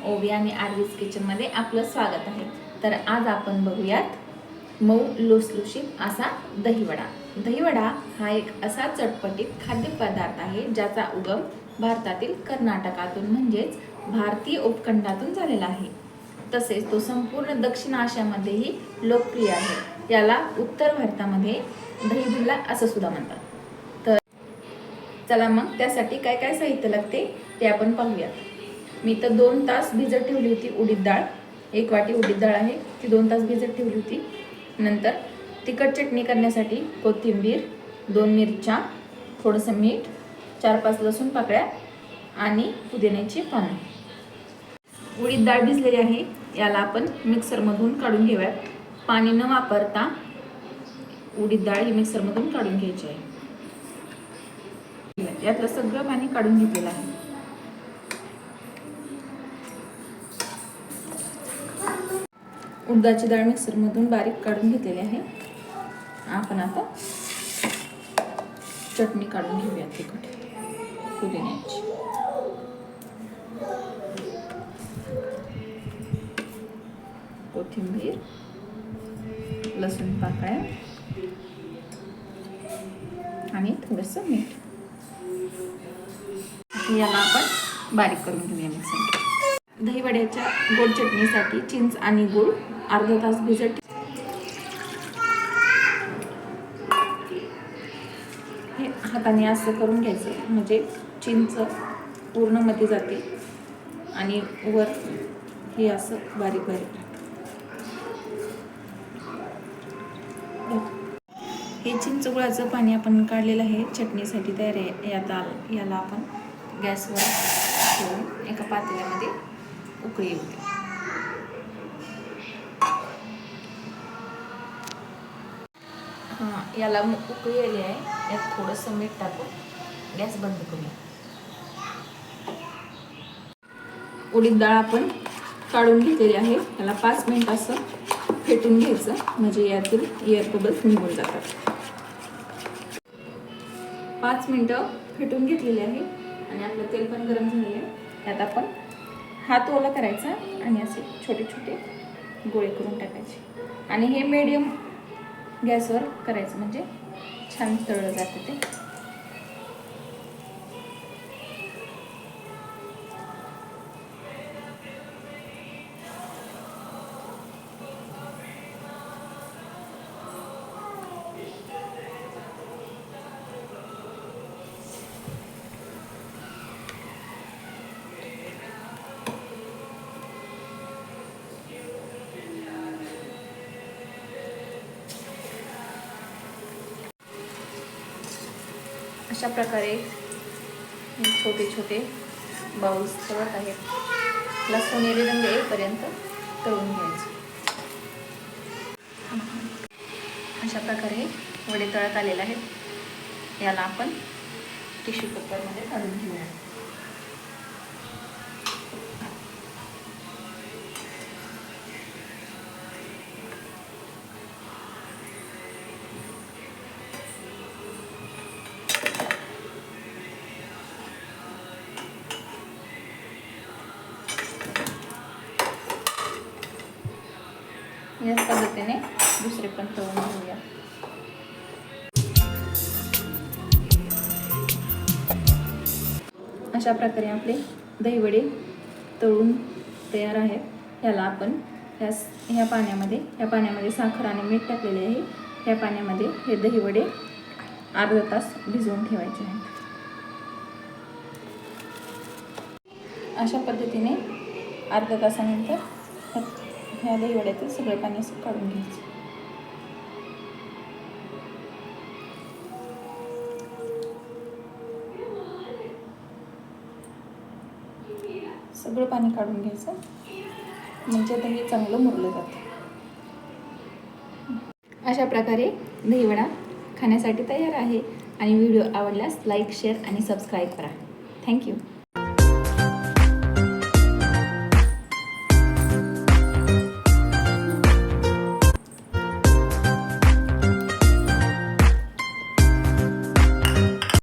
ओवी आणि आरवीज किचनमध्ये आपलं स्वागत आहे। तर आज आपण बघूयात मऊ लुसलुशीत असा दहीवडा। दहीवडा हा एक असा चटपटीत खाद्यपदार्थ आहे ज्याचा उगम भारतातील कर्नाटकातून म्हणजेच भारतीय उपखंडातून झालेला आहे। तसेच तो संपूर्ण दक्षिण आशियामध्येही लोकप्रिय आहे। याला उत्तर भारतामध्ये दहीभल्ला असं सुद्धा म्हणतात। तर चला मग त्यासाठी काय काय साहित्य लागते ते आपण पाहूया। मी तर 2 तास भिजत ठेवली होती उडीद डाळ। 1 वाटी उडीद डाळ आहे ती 2 तास भिजत ठेवली होती। नंतर तिखट चटणी करण्यासाठी कोथिंबीर, 2 मिरच्या, थोडंसं मीठ, 4-5 लसूण पाकळ्या आणि पुदिन्याची पानं। उडीद डाळ भिजलेली आहे, याला आपण मिक्सरमधून काढून घेऊयात। पाणी न वापरता उडीद डाळ ही मिक्सरमधून काढून घ्यायची आहे। यातलं सगळं पाणी काढून घेतलेलं आहे। उडदाची डाळ मिक्सरमधून बारीक काढून घेतलेली आहे। आपण आता चटणी काढून घेऊया तिखट पुदिन्याची। कोथिंबीर, लसूण पाकळ्या आणि थोडंसं मीठ। याला आपण बारीक करून घेऊया मिक्सर। दहीवड्याच्या गोड चटणीसाठी चिंच आणि गूळ अर्धा तास भिजत हे हाताने असं करून घ्यायचं, म्हणजे चिंच पूर्ण मध्ये जाते आणि वर हे असं बारीक बारीक। हे चिंच गुळाचं पाणी आपण काढलेलं आहे चटणीसाठी तयार आहे। याला आपण गॅसवर ठेवून एका पातेल्यामध्ये उकळी येऊ दे। याला उकळी आली आहे, यात थोडंसं मीठ टाकून गॅस बंद करूया। उडीद डाळ आपण काढून घेतलेली आहे, याला 5 मिनिट असं फेटून घ्यायचं, म्हणजे यातील एअर बबल्स निघून जातात। 5 मिनिटं फेटून घेतलेले आहे आणि आपलं तेल पण गरम झालेलं आहे। त्यात आपण हात ओला करायचा आणि असे छोटे छोटे गोळे करून टाकायचे आणि हे मीडियम गॅसवर करायचं, म्हणजे छान तळलं जातं ते। अशा प्रकारे छोटे छोटे बाउल्स तळत आहेत। त्याला सोनेरी रंग येईपर्यंत तळून घ्यायचे। अशा प्रकारे वडे तळत आलेले आहेत। याला आपण टिश्यू पेपरमध्ये काढून घेऊया। याच पद्धतीने दुसरे पण तळून घेऊया। अशा प्रकारे आपले दहीवडे तळून तयार आहेत। याला आपण ह्या पाण्यामध्ये साखर आणि मीठ टाकलेले आहे। ह्या पाण्यामध्ये हे दहीवडे अर्धा तास भिजवून ठेवायचे आहेत। अशा पद्धतीने अर्ध्या तासानंतर ह्या दहीवड्यातील सगळे पाणी असं काढून घ्यायचं। सगळं पाणी काढून घ्यायचं, म्हणजे दही चांगलं मुरलं जातं। अशा प्रकारे दहीवडा खाण्यासाठी तयार आहे आणि व्हिडिओ आवडल्यास लाईक, शेअर आणि सबस्क्राईब करा। थँक्यू।